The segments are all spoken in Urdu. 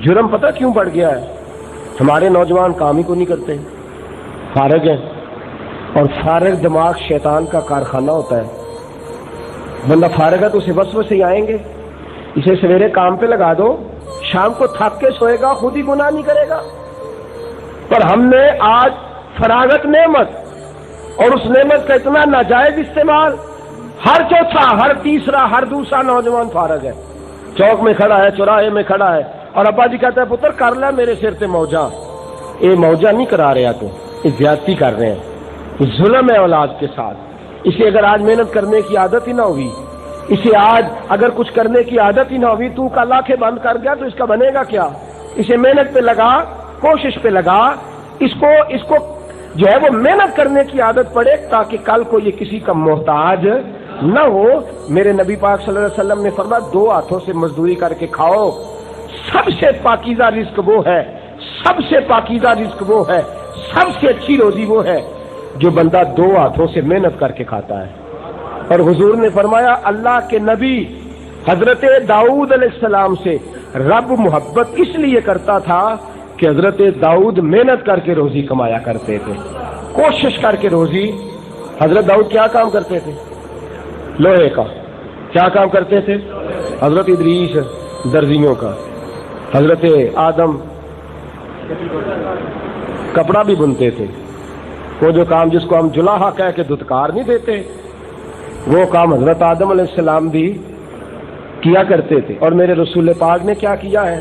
جرم پتہ کیوں بڑھ گیا ہے؟ ہمارے نوجوان کام ہی کو نہیں کرتے، فارغ ہیں، اور فارغ دماغ شیطان کا کارخانہ ہوتا ہے۔ بندہ فارغ ہے تو اسے وسوسے ہی آئیں گے، اسے سویرے کام پہ لگا دو، شام کو تھک کے سوئے گا، خود ہی گناہ نہیں کرے گا۔ پر ہم نے آج فراغت نعمت اور اس نعمت کا اتنا ناجائز استعمال، ہر چوتھا، ہر تیسرا، ہر دوسرا نوجوان فارغ ہے، چوک میں کھڑا ہے، چوراہے میں کھڑا ہے، اور ابا جی کہتا ہے پتر کر لے میرے سر سے موجہ۔ یہ موجہ نہیں کرا رہا، تو یہ زیادتی کر رہے ہیں، ظلم ہے اولاد کے ساتھ۔ اسے اگر آج محنت کرنے کی عادت ہی نہ ہوئی، اسے آج اگر کچھ کرنے کی عادت ہی نہ ہوئی، تو کل آنکھیں بند کر گیا تو اس کا بنے گا کیا؟ اسے محنت پہ لگا، کوشش پہ لگا، اس کو جو ہے وہ محنت کرنے کی عادت پڑے، تاکہ کل کو یہ کسی کا محتاج نہ ہو۔ میرے نبی پاک صلی اللہ علیہ وسلم نے فرمایا دو ہاتھوں سے مزدوری کر کے کھاؤ، سب سے پاکیزہ رزق وہ ہے، سب سے پاکیزہ رزق وہ ہے، سب سے اچھی روزی وہ ہے جو بندہ دو ہاتھوں سے محنت کر کے کھاتا ہے۔ اور حضور نے فرمایا اللہ کے نبی حضرت داؤد علیہ السلام سے رب محبت اس لیے کرتا تھا کہ حضرت داؤد محنت کر کے روزی کمایا کرتے تھے، کوشش کر کے روزی۔ حضرت داؤد کیا کام کرتے تھے؟ لوہے کا۔ کیا کام کرتے تھے؟ حضرت ادریس درزیوں کا۔ حضرت آدم کپڑا بھی بنتے تھے۔ وہ جو کام جس کو ہم جلاحہ کہہ کے دھتکار نہیں دیتے، وہ کام حضرت آدم علیہ السلام بھی کیا کرتے تھے۔ اور میرے رسول پاک نے کیا کیا ہے؟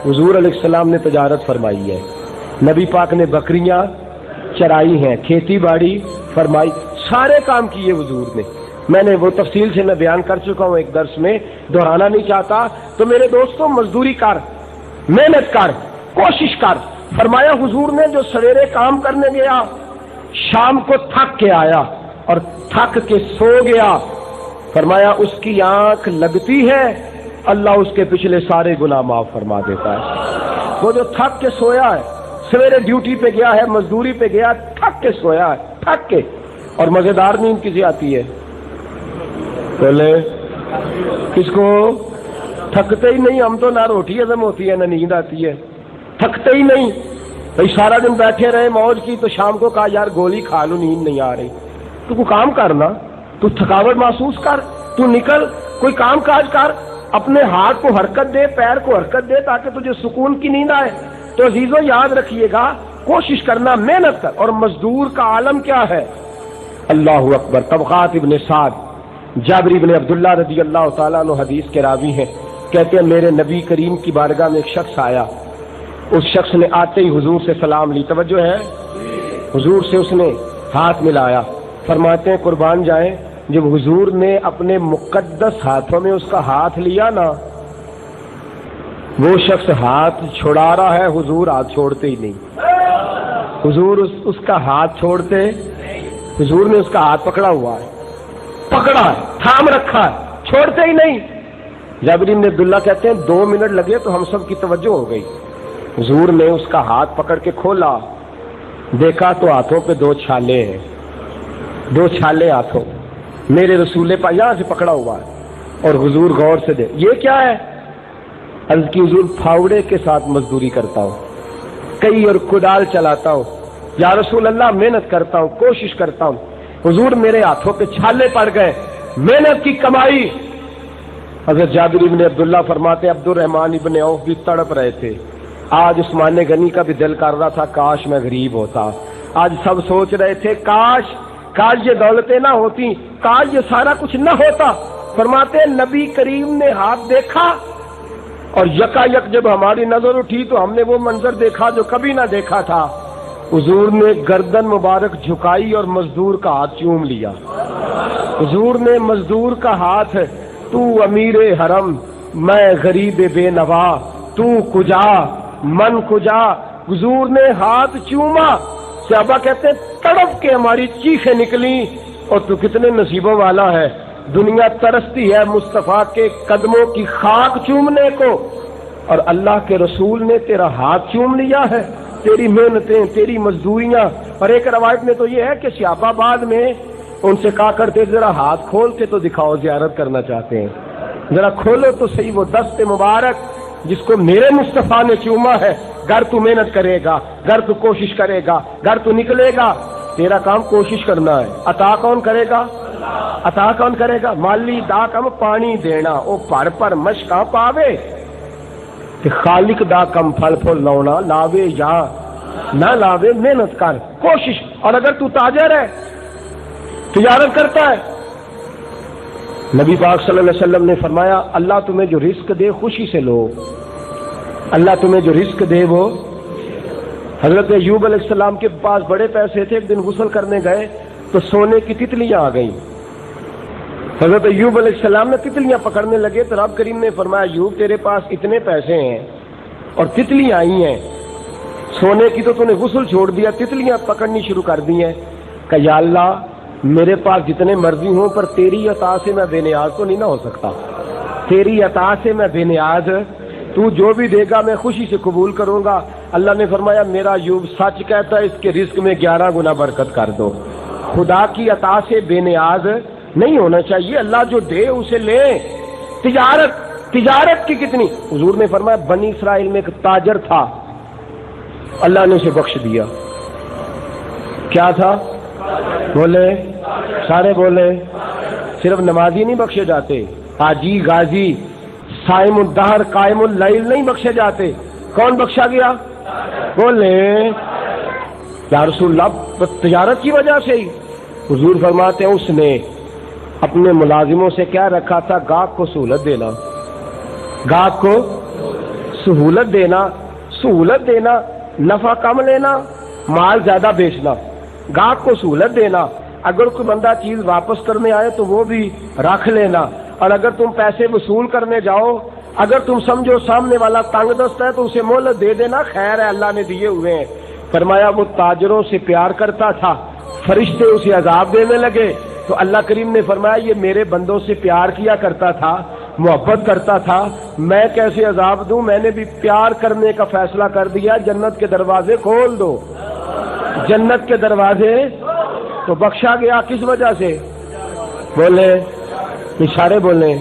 حضور علیہ السلام نے تجارت فرمائی ہے، نبی پاک نے بکریاں چرائی ہیں، کھیتی باڑی فرمائی، سارے کام کیے حضور نے۔ میں نے وہ تفصیل سے میں بیان کر چکا ہوں ایک درس میں، دہرانا نہیں چاہتا۔ تو میرے دوستوں مزدوری کر، محنت کر، کوشش کر۔ فرمایا حضور نے جو سویرے کام کرنے گیا، شام کو تھک کے آیا اور تھک کے سو گیا، فرمایا اس کی آنکھ لگتی ہے، اللہ اس کے پچھلے سارے گناہ معاف فرما دیتا ہے۔ وہ جو تھک کے سویا ہے، سویرے ڈیوٹی پہ گیا ہے، مزدوری پہ گیا، تھک کے سویا ہے، تھک کے، اور مزیدار نیند کسی آتی ہے؟ بولے کس کو؟ تھکتے ہی نہیں ہم تو، نہ روٹی ہضم ہوتی ہے نہ نیند آتی ہے، تھکتے ہی نہیں بھائی، سارا دن بیٹھے رہے موج کی، تو شام کو کہا یار گولی کھا لوں نیند نہیں آ رہی۔ تو کوئی کام کرنا، تو تھکاوٹ محسوس کر، تو نکل کوئی کام کاج کر، اپنے ہاتھ کو حرکت دے، پیر کو حرکت دے، تاکہ تجھے سکون کی نیند آئے۔ تو عزیزوں یاد رکھیے گا، کوشش کرنا، محنت کر۔ اور مزدور کا عالم کیا ہے؟ اللہ اکبر۔ طبقات ابن سعد، جابر ابن عبداللہ رضی اللہ تعالیٰ عنہ حدیث کے راوی ہیں، کہتے ہیں میرے نبی کریم کی بارگاہ میں ایک شخص آیا، اس شخص نے آتے ہی حضور سے سلام لی، توجہ ہے، حضور سے اس نے ہاتھ ملایا۔ فرماتے ہیں قربان جائیں، جب حضور نے اپنے مقدس ہاتھوں میں اس کا ہاتھ لیا نا، وہ شخص ہاتھ چھڑا رہا ہے، حضور ہاتھ چھوڑتے ہی نہیں۔ حضور اس کا ہاتھ چھوڑتے، حضور نے اس کا ہاتھ پکڑا ہوا ہے، پکڑا ہے، تھام رکھا ہے، چھوڑتے ہی نہیں۔ جابر بن عبداللہ کہتے ہیں 2 منٹ لگے تو ہم سب کی توجہ ہو گئی۔ حضور نے اس کا ہاتھ پکڑ کے کھولا، دیکھا تو ہاتھوں پہ 2 چھالے ہیں، 2 چھالے ہاتھوں، میرے رسول پاک یہاں سے پکڑا ہوا ہے۔ اور حضور غور سے دے، یہ کیا ہے؟ عرض کی حضور پھاوڑے کے ساتھ مزدوری کرتا ہوں، کئی اور کدال چلاتا ہوں، یا رسول اللہ محنت کرتا ہوں، کوشش کرتا ہوں۔ حضور میرے ہاتھوں پہ چھالے پڑ گئے، محنت کی کمائی۔ حضرت جابر ابن عبداللہ فرماتے عبد الرحمن ابن عوف بھی تڑپ رہے تھے، آج عثمان غنی کا بھی دل کر رہا تھا کاش میں غریب ہوتا۔ آج سب سوچ رہے تھے کاش یہ دولتیں نہ ہوتی، کاش یہ سارا کچھ نہ ہوتا۔ فرماتے نبی کریم نے ہاتھ دیکھا، اور یکا یک جب ہماری نظر اٹھی تو ہم نے وہ منظر دیکھا جو کبھی نہ دیکھا تھا۔ حضور نے گردن مبارک جھکائی اور مزدور کا ہاتھ چوم لیا۔ حضور نے مزدور کا ہاتھ، تو امیر حرم میں غریب بے نوا، تو کجا من کجا، حضور نے ہاتھ چوما۔ صحابہ کہتے ہیں تڑپ کے ہماری چیخیں نکلیں، اور تو کتنے نصیبوں والا ہے، دنیا ترستی ہے مصطفیٰ کے قدموں کی خاک چومنے کو، اور اللہ کے رسول نے تیرا ہاتھ چوم لیا ہے، تیری محنتیں، تیری مزدوریاں۔ اور ایک روایت میں تو یہ ہے کہ صحابہ بعد میں ان سے کہا کرتے ذرا ہاتھ کھول کے تو دکھاؤ، زیارت کرنا چاہتے ہیں، ذرا کھولو تو صحیح وہ دست مبارک، جس کو میرے مصطفیٰ نے چوما ہے، گر تو محنت کرے گا، گر تو کوشش کرے گا، گر تو نکلے گا، تیرا کام کوشش کرنا ہے۔ عطا کون کرے گا؟ عطا کون کرے گا؟ مالی دا کم پانی دینا، او پر مشکا پاوے، کہ خالق دا کم پھل پھول لاؤنا، لاوے یا نہ لاوے، محنت کر، کوشش۔ اور اگر تو تاجر ہے، تجارت کرتا ہے، نبی پاک صلی اللہ علیہ وسلم نے فرمایا اللہ تمہیں جو رزق دے خوشی سے لو، اللہ تمہیں جو رزق دے وہ۔ حضرت ایوب علیہ السلام کے پاس بڑے پیسے تھے، ایک دن غسل کرنے گئے تو سونے کی تتلیاں آ گئیں۔ حضرت ایوب علیہ السلام نے تتلیاں پکڑنے لگے تو رب کریم نے فرمایا ایوب تیرے پاس اتنے پیسے ہیں اور تتلیاں آئی ہیں، سونے کی تو نے غسل چھوڑ دیا، تتلیاں پکڑنی شروع کر دی ہیں۔ کہ یا اللہ میرے پاس جتنے مرضی ہوں پر تیری عطا سے میں بے نیاز تو نہیں نہ ہو سکتا، تیری عطا سے میں بے نیاز، تو جو بھی دے گا میں خوشی سے قبول کروں گا۔ اللہ نے فرمایا میرا ایوب سچ کہتا ہے، اس کے رزق میں 11 گنا برکت کر دو۔ خدا کی عطا سے بے نیاز نہیں ہونا چاہیے، اللہ جو دے اسے لے۔ تجارت کی کتنی، حضور نے فرمایا بنی اسرائیل میں ایک تاجر تھا، اللہ نے اسے بخش دیا۔ کیا تھا؟ بولے سارے بولے، صرف نمازی نہیں بخشے جاتے، حاجی غازی صائم الدہر قائم اللیل نہیں بخشے جاتے۔ کون بخشا گیا؟ بولے یا رسول اللہ تجارت کی وجہ سے ہی۔ حضور فرماتے ہیں اس نے اپنے ملازموں سے کیا رکھا تھا؟ گاہک کو سہولت دینا، گاہک کو سہولت دینا، سہولت دینا، نفع کم لینا، مال زیادہ بیچنا، گاہک کو سہولت دینا۔ اگر کوئی بندہ چیز واپس کرنے آئے تو وہ بھی رکھ لینا، اور اگر تم پیسے وصول کرنے جاؤ، اگر تم سمجھو سامنے والا تنگ دست ہے تو اسے مہلت دے دینا، خیر ہے اللہ نے دیے ہوئے ہیں۔ فرمایا وہ تاجروں سے پیار کرتا تھا، فرشتے اسے عذاب دینے لگے تو اللہ کریم نے فرمایا یہ میرے بندوں سے پیار کیا کرتا تھا، محبت کرتا تھا، میں کیسے عذاب دوں؟ میں نے بھی پیار کرنے کا فیصلہ کر دیا، جنت کے دروازے کھول دو، جنت کے دروازے۔ تو بخشا گیا کس وجہ سے؟ بولے اشارے بولے۔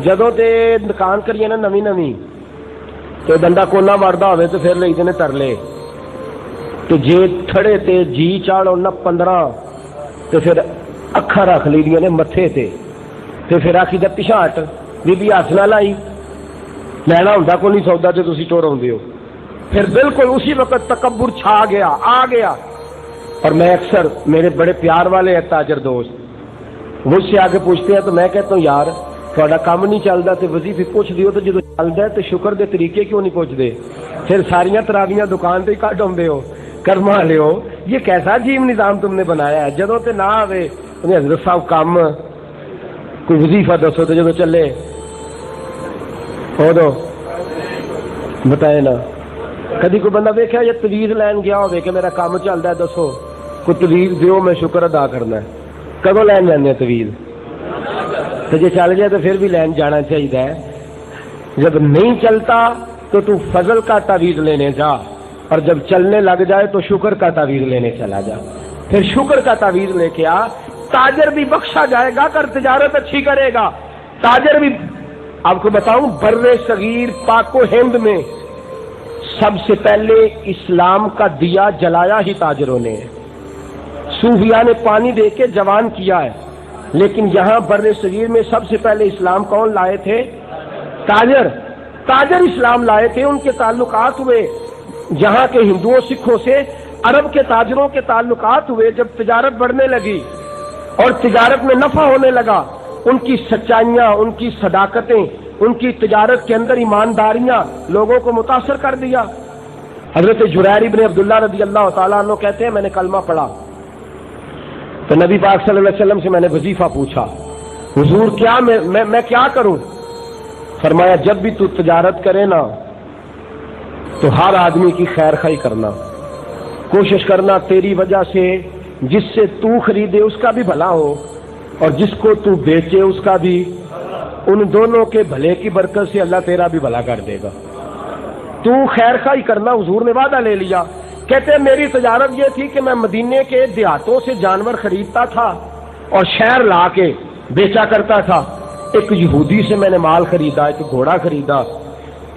جدوں تے دکان کریے نا نوی نوی تو بندہ کونا ماردا ہوئے تو پھر لئی نے ترلے، تو جے تھڑے تے جی چاڑو نہ 15 تو پھر اکھا رکھ لی نے متھے تے، تو پھر آخی دا پیچھا ہٹ بی ہاتھ نہ لائی، لینا ہوندا کو نہیں سودا جو تسی ٹور آؤندے ہو۔ پھر بالکل اسی وقت تکبر چھا گیا، آ گیا۔ اور میں اکثر میرے بڑے پیار والے ہیں تاجر دوست مجھ سے آگے پوچھتے ہیں تو میں کہتا ہوں یار تھوڑا کام نہیں چلتا تو وظیفے پوچھ دیو، تو جدو چلتا ہے تو شکر دے طریقے کیوں نہیں پوچھ دے؟ پھر ساریاں تراویاں دکان تے کٹ آؤندے ہو، کرما لو، یہ کیسا عجیب نظام تم نے بنایا ہے؟ جدوں تے نہ آوے حضرت صاحب کام کوئی وظیفہ دسو تو جدو چلے ہو دو بتائے نا۔ کدی کوئی بندہ ویکھیا یہ تویز لین گیا ہوئے کہ میرا کام چلتا ہے دسو کوئی تویز دیو میں شکر ادا کرنا ہے۔ کدو لین جانے تویز؟ تو جی چل جائے تو پھر بھی لین جانا چاہیے، جب نہیں چلتا تو فضل کا تعویذ لینے جا، اور جب چلنے لگ جائے تو شکر کا تعویذ لینے چلا جا۔ پھر شکر کا تعویذ لے کے آ، تاجر بھی بخشا جائے گا، کر تجارت اچھی کرے گا، تاجر بھی۔ آپ کو بتاؤں بر صغیر پاک و ہند میں سب سے پہلے اسلام کا دیا جلایا ہی تاجروں نے، صوفیاء نے پانی دے کے جوان کیا ہے، لیکن یہاں بر صغیر میں سب سے پہلے اسلام کون لائے تھے؟ تاجر اسلام لائے تھے۔ ان کے تعلقات ہوئے یہاں کے ہندوؤں سکھوں سے، عرب کے تاجروں کے تعلقات ہوئے۔ جب تجارت بڑھنے لگی اور تجارت میں نفع ہونے لگا، ان کی سچائیاں، ان کی صداقتیں، ان کی تجارت کے اندر ایمانداریاں لوگوں کو متاثر کر دیا۔ حضرت جریر بن عبداللہ رضی اللہ تعالیٰ عنہ کہتے ہیں میں نے کلمہ پڑھا تو نبی پاک صلی اللہ علیہ وسلم سے میں نے وظیفہ پوچھا، حضور کیا میں کیا کروں؟ فرمایا جب بھی تو تجارت کرے نا تو ہر آدمی کی خیر خواہی کرنا، کوشش کرنا تیری وجہ سے جس سے تو خریدے اس کا بھی بھلا ہو اور جس کو تو بیچے اس کا بھی، ان دونوں کے بھلے کی برکت سے اللہ تیرا بھی بھلا کر دے گا۔ تو خیر خواہی کرنا، حضور نے وعدہ لے لیا۔ کہتے ہیں میری تجارت یہ تھی کہ میں مدینے کے دیہاتوں سے جانور خریدتا تھا اور شہر لا کے بیچا کرتا تھا۔ ایک یہودی سے میں نے مال خریدا، ایک گھوڑا خریدا،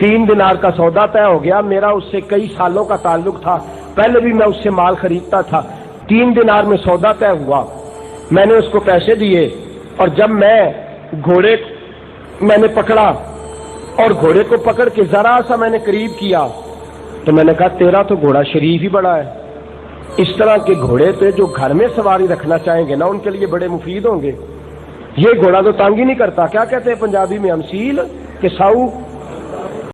3 دینار کا سودا طے ہو گیا، میرا اس سے کئی سالوں کا تعلق تھا، پہلے بھی میں اس سے مال خریدتا تھا۔ 3 دینار میں سودا طے ہوا، میں نے اس کو پیسے دیے، اور جب میں گھوڑے میں نے پکڑا اور گھوڑے کو پکڑ کے ذرا سا میں نے قریب کیا تو میں نے کہا تیرا تو گھوڑا شریف ہی بڑا ہے۔ اس طرح کے گھوڑے پہ جو گھر میں سواری رکھنا چاہیں گے نا، ان کے لیے بڑے مفید ہوں گے۔ یہ گھوڑا تو تنگ ہی نہیں کرتا، کیا کہتے ہیں پنجابی میں، ہم سیل کہ ساؤ